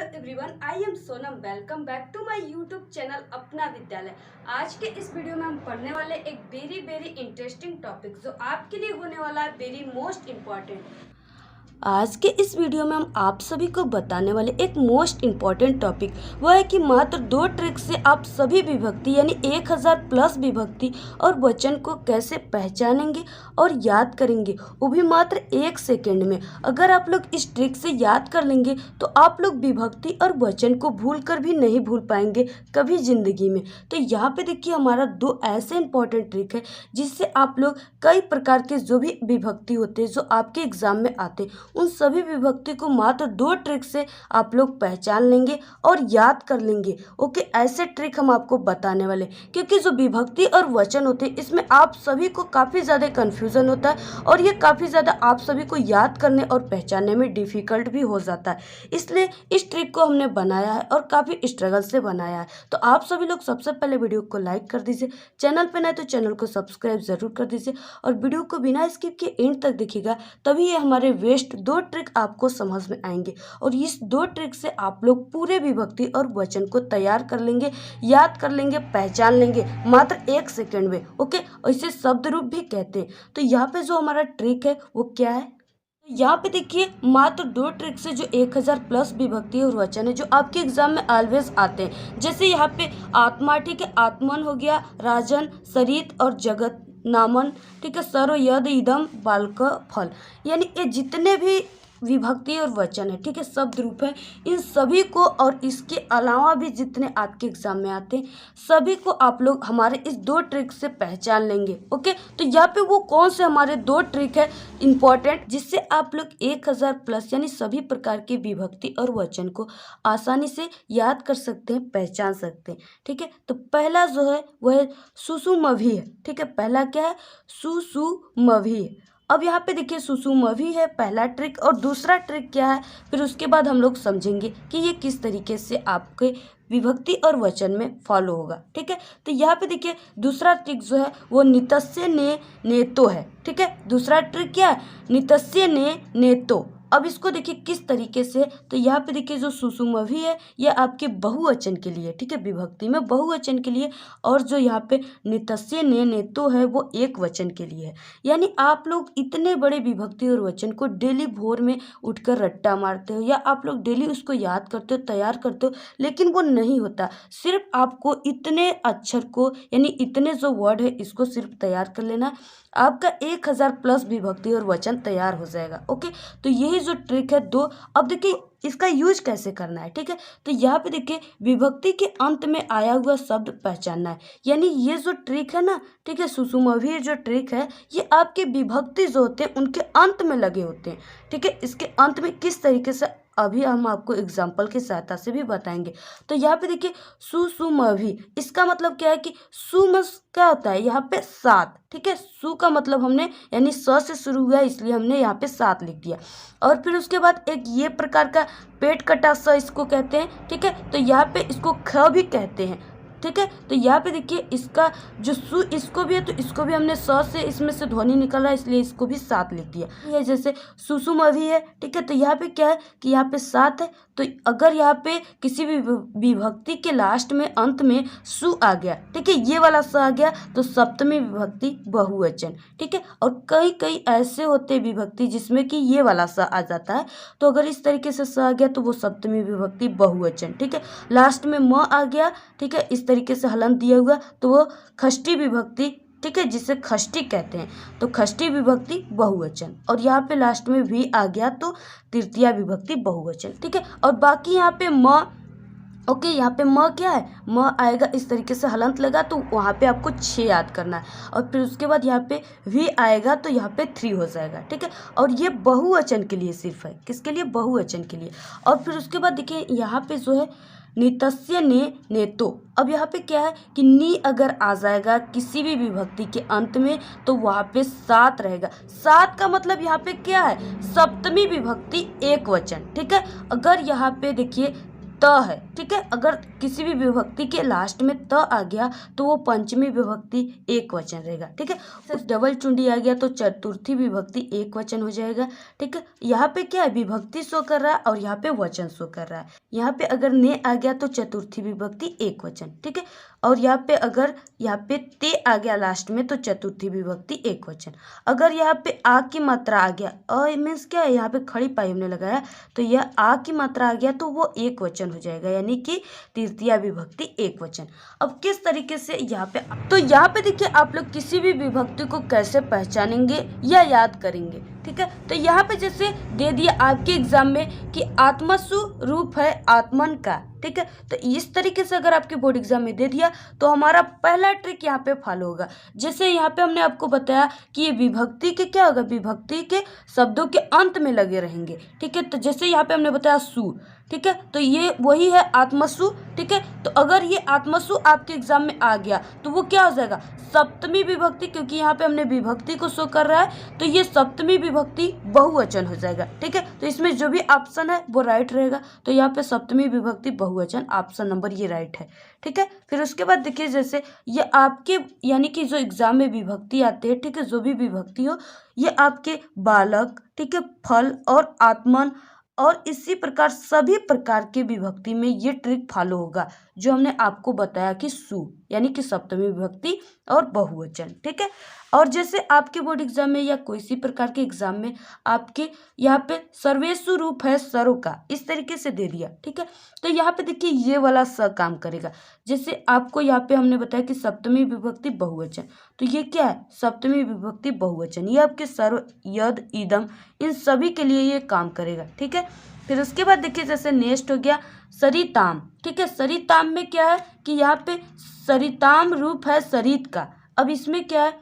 Everyone, I am Sonam. Welcome back to my YouTube channel Apna Vidyalaya. आज के इस वीडियो में हम पढ़ने वाले एक वेरी इंटरेस्टिंग टॉपिक जो आपके लिए होने वाला है वेरी मोस्ट इम्पॉर्टेंट। आज के इस वीडियो में हम आप सभी को बताने वाले एक मोस्ट इम्पॉर्टेंट टॉपिक वह है कि मात्र 2 ट्रिक से आप सभी विभक्ति यानी 1000 प्लस विभक्ति और वचन को कैसे पहचानेंगे और याद करेंगे, वो भी मात्र 1 सेकेंड में। अगर आप लोग इस ट्रिक से याद कर लेंगे तो आप लोग विभक्ति और वचन को भूल कर भी नहीं भूल पाएंगे कभी जिंदगी में। तो यहाँ पे देखिए हमारा 2 ऐसे इंपॉर्टेंट ट्रिक है जिससे आप लोग कई प्रकार के जो भी विभक्ति होते हैं जो आपके एग्जाम में आते हैं उन सभी विभक्ति को मात्र 2 ट्रिक से आप लोग पहचान लेंगे और याद कर लेंगे। ओके, ऐसे ट्रिक हम आपको बताने वाले, क्योंकि जो विभक्ति और वचन होते हैं इसमें आप सभी को काफ़ी ज़्यादा कन्फ्यूज़न होता है और ये काफ़ी ज़्यादा आप सभी को याद करने और पहचानने में डिफ़िकल्ट भी हो जाता है। इसलिए इस ट्रिक को हमने बनाया है और काफ़ी स्ट्रगल से बनाया है। तो आप सभी लोग सबसे पहले वीडियो को लाइक कर दीजिए, चैनल पर नए तो चैनल को सब्सक्राइब ज़रूर कर दीजिए और वीडियो को बिना स्किप के एंड तक देखिएगा, तभी ये हमारे वेस्ट 2 ट्रिक आपको समझ में आएंगे और इस 2 ट्रिक से आप लोग पूरे विभक्ति और वचन को तैयार कर लेंगे, याद कर लेंगे, पहचान लेंगे मात्र 1 सेकेंड में। ओके, और इसे शब्द रूप भी कहते हैं। तो यहाँ पे जो हमारा ट्रिक है वो क्या है, यहाँ पे देखिए मात्र 2 ट्रिक से जो 1000 प्लस विभक्ति और वचन है जो आपके एग्जाम में ऑलवेज आते हैं। जैसे यहाँ पे आत्मा, ठीक है, आत्मन हो गया, राजन, सरित और जगत नामन, ठीक है, सर्व यद इदम बालक फल, यानी ये जितने भी विभक्ति और वचन है, ठीक है, शब्द रूप है, इन सभी को और इसके अलावा भी जितने आपके एग्जाम में आते हैं सभी को आप लोग हमारे इस 2 ट्रिक से पहचान लेंगे। ओके, तो यहाँ पे वो कौन से हमारे 2 ट्रिक है इंपॉर्टेंट जिससे आप लोग 1000 प्लस यानी सभी प्रकार की विभक्ति और वचन को आसानी से याद कर सकते हैं, पहचान सकते हैं। ठीक है, तो पहला जो है वह है सुसुमभी है। ठीक है, पहला क्या है, सुसुमभी है। अब यहाँ पे देखिए सुसुमभी है पहला ट्रिक, और दूसरा ट्रिक क्या है फिर उसके बाद हम लोग समझेंगे कि ये किस तरीके से आपके विभक्ति और वचन में फॉलो होगा। ठीक है, तो यहाँ पे देखिए दूसरा ट्रिक जो है वो नितस्य ने नेतो है। ठीक है, दूसरा ट्रिक क्या है, नितस्य ने नेतो। अब इसको देखिए किस तरीके से, तो यहाँ पे देखिए जो सुसुमभी है यह आपके बहुवचन के लिए, ठीक है, विभक्ति में बहुवचन के लिए, और जो यहाँ पे नितस्य ने नेतो है वो एक वचन के लिए है। यानी आप लोग इतने बड़े विभक्ति और वचन को डेली भोर में उठकर रट्टा मारते हो या आप लोग डेली उसको याद करते हो, तैयार करते हो, लेकिन वो नहीं होता। सिर्फ आपको इतने अक्षर को यानी इतने जो वर्ड है इसको सिर्फ तैयार कर लेना, आपका 1000 प्लस विभक्ति और वचन तैयार हो जाएगा। ओके, तो यही जो ट्रिक है 2। अब देखिए इसका यूज कैसे करना है। ठीक है, तो यहाँ पे देखिए विभक्ति के अंत में आया हुआ शब्द पहचानना है, यानी ये जो ट्रिक है ना, ठीक है, सुसुमभी जो ट्रिक है ये आपके विभक्ति जो होते हैं उनके अंत में लगे होते हैं। ठीक है, इसके अंत में किस तरीके से अभी हम आपको एग्जाम्पल की सहायता से भी बताएंगे। तो यहाँ पे देखिए सुसुमभी, इसका मतलब क्या है कि सुमस क्या होता है यहाँ पे 7। ठीक है, सु का मतलब हमने यानी स से शुरू हुआ इसलिए हमने यहाँ पे 7 लिख दिया, और फिर उसके बाद एक ये प्रकार का पेट कटा स इसको कहते हैं। ठीक है, तो यहाँ पे इसको ख भी कहते हैं। ठीक है, तो यहाँ पे देखिए इसका जो सु इसको भी है तो इसको भी हमने स से इसमें से ध्वनि निकल रहा है इसलिए इसको भी 7 लिख दिया। ये जैसे सुसुमभी है। ठीक है, तो यहाँ पे क्या है कि यहाँ पे 7 है, तो अगर यहाँ पे किसी भी विभक्ति के लास्ट में अंत में सु आ गया, ठीक है, ये वाला स आ गया तो सप्तमी विभक्ति बहुवचन। ठीक है, और कई कई ऐसे होते विभक्ति जिसमें कि ये वाला स आ जाता है, तो अगर इस तरीके से स आ गया तो वो सप्तमी विभक्ति बहुवचन। ठीक है, लास्ट में म आ गया, ठीक है, इस तरीके से हलन दिया हुआ तो वो षष्ठी विभक्ति, ठीक है, जिसे षष्ठी कहते हैं, तो षष्ठी विभक्ति बहुवचन, और यहाँ पे लास्ट में भी आ गया तो तृतीया विभक्ति बहुवचन। ठीक है, और बाकी यहाँ पे म, ओके, यहाँ पे म क्या है, म आएगा इस तरीके से हलंत लगा तो वहाँ पे आपको 6 याद करना है, और फिर उसके बाद यहाँ पे भी आएगा तो यहाँ पे 3 हो जाएगा। ठीक है, और ये बहुवचन के लिए सिर्फ है, किसके लिए, बहुवचन के लिए। और फिर उसके बाद देखिए यहाँ पे जो है नितस्य ने नेतो। अब यहाँ पे क्या है कि नी अगर आ जाएगा किसी भी विभक्ति के अंत में तो वहाँ पे 7 रहेगा। 7 का मतलब यहाँ पे क्या है, सप्तमी विभक्ति एक वचन। ठीक है, अगर यहाँ पे देखिए त है, ठीक है। अगर किसी भी विभक्ति के लास्ट में त आ गया तो वो पंचमी विभक्ति एक वचन रहेगा, ठीक है। सिर्फ डबल चुंडी आ गया तो चतुर्थी विभक्ति एक वचन हो जाएगा, ठीक है। यहाँ पे क्या है, विभक्ति शो कर रहा है और यहाँ पे वचन शो कर रहा है। यहाँ पे अगर ने आ गया तो चतुर्थी विभक्ति एक वचन, ठीक है। और यहाँ पे अगर यहाँ पे ते आ गया लास्ट में तो चतुर्थी विभक्ति एक वचन। अगर यहाँ पे आ की मात्रा आ गया, अ मीन्स क्या है, यहाँ पे खड़ी पाई हमने लगाया तो यह आ की मात्रा आ गया तो वो एक वचन हो जाएगा, यानी कि तृतीया विभक्ति एक वचन। अब किस तरीके से यहाँ पे, तो यहाँ पे देखिए आप लोग किसी भी विभक्ति को कैसे पहचानेंगे या याद करेंगे, ठीक है। तो यहाँ पे जैसे दे दिया आपके एग्जाम में कि आत्मसु रूप है आत्मन का, ठीक है। तो इस तरीके से अगर आपके बोर्ड एग्जाम में दे दिया तो हमारा पहला ट्रिक यहाँ पे फॉलो होगा। जैसे यहाँ पे हमने आपको बताया कि ये विभक्ति के क्या होगा, विभक्ति के शब्दों के अंत में लगे रहेंगे, ठीक है। तो जैसे यहाँ पे हमने बताया सु, ठीक है, तो ये वही है आत्मसु, ठीक है। तो अगर ये आत्मसु आपके एग्जाम में आ गया तो वो क्या हो जाएगा, सप्तमी विभक्ति, क्योंकि यहाँ पे हमने विभक्ति को शो कर रहा है तो ये सप्तमी विभक्ति बहुवचन हो जाएगा, ठीक है। तो इसमें जो भी ऑप्शन है वो राइट रहेगा, तो यहाँ पे सप्तमी विभक्ति बहुवचन ऑप्शन नंबर ये राइट है, ठीक है। फिर उसके बाद देखिए जैसे ये आपके यानी कि जो एग्जाम में विभक्ति आते हैं, ठीक है, जो भी विभक्ति हो ये आपके बालक, ठीक है, फल और आत्मन और इसी प्रकार सभी प्रकार के विभक्ति में ये ट्रिक फॉलो होगा जो हमने आपको बताया कि सु यानी कि सप्तमी विभक्ति और बहुवचन, ठीक है। और जैसे आपके बोर्ड एग्जाम में या कोई सी प्रकार के एग्जाम में आपके यहाँ पे सर्वेषु रूप है सरो का, इस तरीके से दे दिया, ठीक है। तो यहाँ पे देखिए ये वाला स काम करेगा। जैसे आपको यहाँ पे हमने बताया कि सप्तमी विभक्ति बहुवचन, तो ये क्या है, सप्तमी विभक्ति बहुवचन, ये आपके सर्व, यद, इदम, इन सभी के लिए ये काम करेगा, ठीक है। फिर उसके बाद देखिए जैसे नेक्स्ट हो गया सरिताम, ठीक है। सरिताम में क्या है कि यहाँ पे सरिताम रूप है सरित का। अब इसमें क्या है,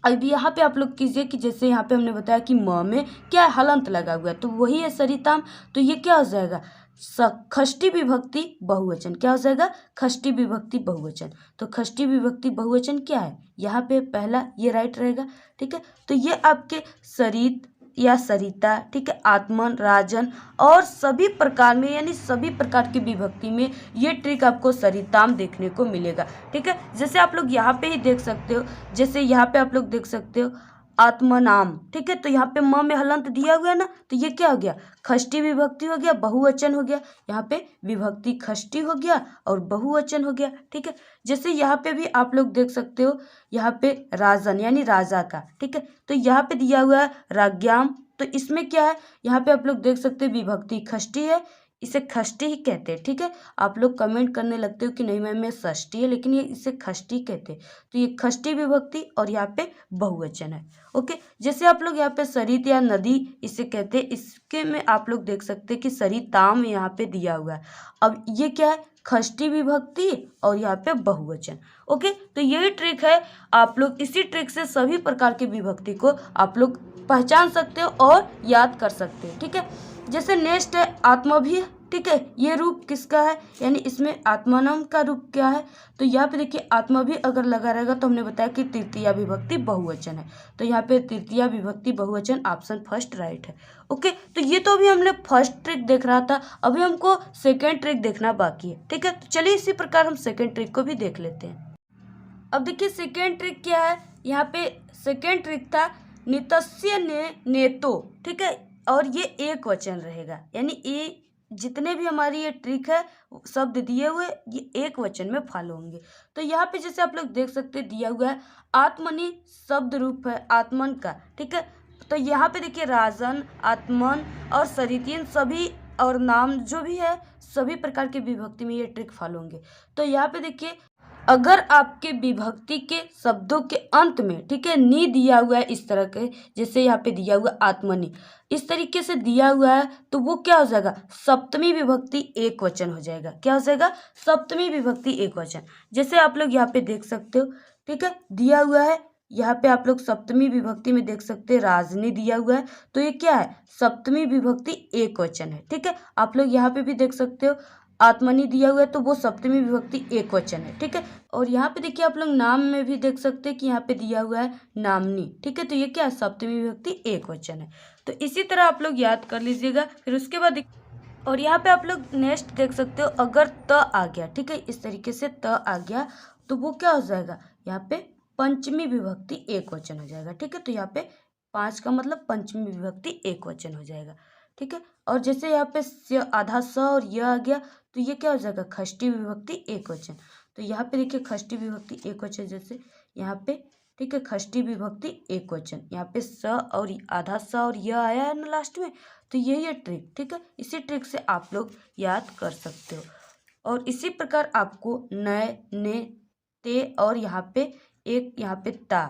अब यहाँ पे आप लोग कीजिए कि जैसे यहाँ पे हमने बताया कि म में क्या है, हलंत लगा हुआ है तो वही है सरिताम, तो ये क्या हो जाएगा, षष्ठी विभक्ति बहुवचन, क्या हो जाएगा, षष्ठी विभक्ति बहुवचन। तो षष्ठी विभक्ति बहुवचन क्या है, यहाँ पे पहला ये राइट रहेगा, ठीक है। तो ये आपके सरित या सरिता, ठीक है, आत्मन, राजन और सभी प्रकार में यानी सभी प्रकार की विभक्ति में ये ट्रिक आपको सरिताम देखने को मिलेगा, ठीक है। जैसे आप लोग यहाँ पे ही देख सकते हो, जैसे यहाँ पे आप लोग देख सकते हो आत्मनाम, ठीक है। तो यहाँ पे म में हलंत दिया हुआ है ना, तो ये क्या हो गया, षष्ठी विभक्ति हो गया, बहुवचन हो गया। यहाँ पे विभक्ति षष्ठी हो गया और बहुवचन हो गया, ठीक है। जैसे यहाँ पे भी आप लोग देख सकते हो, यहाँ पे राजन यानी राजा का, ठीक है। तो यहाँ पे दिया हुआ है राज्ञाम, तो इसमें क्या है, यहाँ पे आप लोग देख सकते हो विभक्ति षष्ठी है, इसे षष्ठी ही कहते हैं, ठीक है। आप लोग कमेंट करने लगते हो कि नहीं मैम मैं षष्ठी है, लेकिन ये इसे षष्ठी कहते हैं। तो ये षष्ठी विभक्ति और यहाँ पे बहुवचन है, ओके। जैसे आप लोग यहाँ पे सरित या नदी इसे कहते हैं, इसके में आप लोग देख सकते हैं कि सरिताम यहाँ पे दिया हुआ है। अब ये क्या है, षष्ठी विभक्ति और यहाँ पे बहुवचन, ओके। तो यही ट्रिक है, आप लोग इसी ट्रिक से सभी प्रकार की विभक्ति को आप लोग पहचान सकते हो और याद कर सकते हो, ठीक है। जैसे नेक्स्ट है आत्मभी, ठीक है। ये रूप किसका है, यानी इसमें आत्मनाम का रूप क्या है, तो यहाँ पे देखिए आत्मभी अगर लगा रहेगा तो हमने बताया कि तृतीया विभक्ति बहुवचन है, तो यहाँ पे तृतीया विभक्ति बहुवचन ऑप्शन फर्स्ट राइट है, ओके। तो ये तो अभी हमने फर्स्ट ट्रिक देख रहा था, अभी हमको सेकेंड ट्रिक देखना बाकी है, ठीक है। तो चलिए इसी प्रकार हम सेकेंड ट्रिक को भी देख लेते हैं। अब देखिए सेकेंड ट्रिक क्या है, यहाँ पे सेकेंड ट्रिक था नितस्य ने नेतो, ठीक है, और ये एक वचन रहेगा, यानी ये जितने भी हमारी ये ट्रिक है शब्द दिए हुए ये एक वचन में फॉलो होंगे। तो यहाँ पे जैसे आप लोग देख सकते हैं दिया हुआ है आत्मनि शब्द रूप है आत्मन का, ठीक है। तो यहाँ पे देखिए राजन, आत्मन और सरितीन सभी और नाम जो भी है सभी प्रकार के विभक्ति में ये ट्रिक फॉलो होंगे। तो यहाँ पे देखिए अगर आपके विभक्ति के शब्दों के अंत में, ठीक है, नी दिया हुआ है इस तरह के, जैसे यहाँ पे दिया हुआ आत्मनि इस तरीके से दिया हुआ है तो वो क्या हो जाएगा, सप्तमी विभक्ति एक वचन हो जाएगा। क्या हो जाएगा, सप्तमी विभक्ति एक वचन। जैसे आप लोग यहाँ पे देख सकते हो, ठीक है, दिया हुआ है यहाँ पे आप लोग सप्तमी विभक्ति में देख सकते हैं राजनी दिया हुआ है, तो ये क्या है, सप्तमी विभक्ति एक वचन है, ठीक है। आप लोग यहाँ पे भी देख सकते हो आत्मनि दिया हुआ है तो वो सप्तमी विभक्ति एक वचन है, ठीक है। और यहाँ पे देखिए आप लोग नाम में भी देख सकते हैं कि यहाँ पे दिया हुआ है नामनी, ठीक है, तो ये क्या है, सप्तमी विभक्ति एक वचन है। तो इसी तरह आप लोग याद कर लीजिएगा। फिर उसके बाद और यहाँ पे आप लोग नेक्स्ट देख सकते हो, अगर त आ गया, ठीक है, इस तरीके से त आ गया तो वो क्या हो जाएगा, यहाँ पे पंचमी विभक्ति एक वचन हो जाएगा, ठीक है। तो यहाँ पे 5 का मतलब पंचमी विभक्ति एक वचन हो जाएगा, ठीक है। और जैसे यहाँ पे आधा स और य आ गया तो ये क्या हो जाएगा, षष्ठी विभक्ति एक वचन। तो यहाँ पे देखिए षष्ठी विभक्ति एक वचन, जैसे यहाँ पे, ठीक है, षष्ठी विभक्ति एक वचन, यहाँ पे स और आधा स और य आया है ना लास्ट में, तो यही है ट्रिक, ठीक है। इसी ट्रिक से आप लोग याद कर सकते हो। और इसी प्रकार आपको नए, ने, ते और यहाँ पे ता,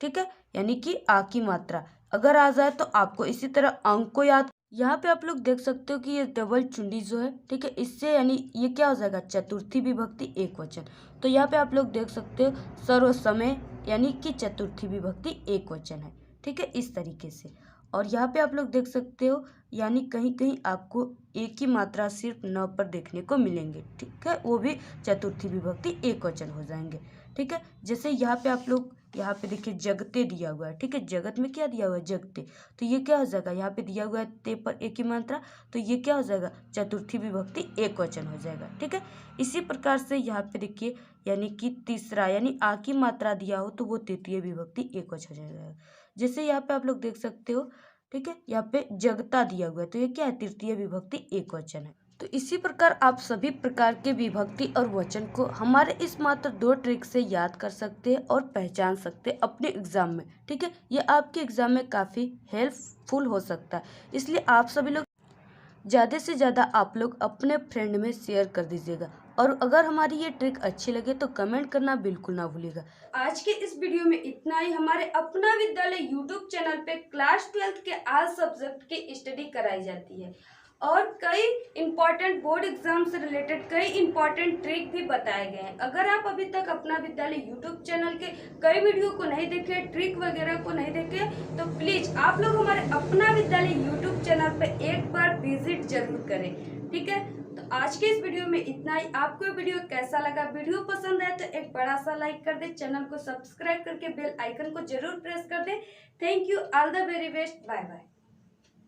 ठीक है, यानी कि आ की मात्रा अगर आ जाए तो आपको इसी तरह अंक को याद। यहाँ पे आप लोग देख सकते हो कि ये डबल चुंडी जो है, ठीक है, इससे यानी ये क्या हो जाएगा, चतुर्थी विभक्ति एक वचन। तो यहाँ पे आप लोग देख सकते हो सर्व समय यानी कि चतुर्थी विभक्ति एक वचन है, ठीक है, इस तरीके से। और यहाँ पे आप लोग देख सकते हो यानी कहीं कहीं आपको एक ही मात्रा सिर्फ न पर देखने को मिलेंगे, ठीक है, वो भी चतुर्थी विभक्ति एक वचन हो जाएंगे, ठीक है। जैसे यहाँ पे आप लोग, यहाँ पे देखिए जगते दिया हुआ है, ठीक है, जगत में क्या दिया हुआ है, जगते, तो ये क्या हो जाएगा, यहाँ पे दिया हुआ है ते पर एक ही मात्रा, तो ये क्या हो जाएगा, चतुर्थी विभक्ति एक वचन हो जाएगा, ठीक है। इसी प्रकार से यहाँ पे देखिए यानी कि तीसरा यानी आ की मात्रा दिया हो तो वो तृतीय विभक्ति एक वचन हो जाएगा। जैसे यहाँ पे आप लोग देख सकते हो, ठीक है, यहाँ पे जगता दिया हुआ है तो ये क्या है, तृतीय विभक्ति एक वचन है। तो इसी प्रकार आप सभी प्रकार के विभक्ति और वचन को हमारे इस मात्र 2 ट्रिक से याद कर सकते हैं और पहचान सकते हैं अपने एग्जाम में, ठीक है। ये आपके एग्जाम में काफ़ी हेल्पफुल हो सकता है, इसलिए आप सभी लोग ज़्यादा से ज़्यादा आप लोग अपने फ्रेंड में शेयर कर दीजिएगा। और अगर हमारी ये ट्रिक अच्छी लगे तो कमेंट करना बिल्कुल ना भूलिएगा। आज के इस वीडियो में इतना ही। हमारे अपना विद्यालय यूट्यूब चैनल पे क्लास 12 के ऑल सब्जेक्ट की स्टडी कराई जाती है और कई इम्पॉर्टेंट बोर्ड एग्जाम से रिलेटेड कई इम्पॉर्टेंट ट्रिक भी बताए गए हैं। अगर आप अभी तक अपना विद्यालय यूट्यूब चैनल के कई वीडियो को नहीं देखे, ट्रिक वगैरह को नहीं देखे, तो प्लीज आप लोग हमारे अपना विद्यालय यूट्यूब चैनल पे एक बार विजिट जरूर करें, ठीक है। तो आज के इस वीडियो में इतना ही। आपको वीडियो कैसा लगा, वीडियो पसंद आए तो एक बड़ा सा लाइक कर दे, चैनल को सब्सक्राइब करके बेल आइकन को जरूर प्रेस कर दे। Thank you, all the very best, bye bye.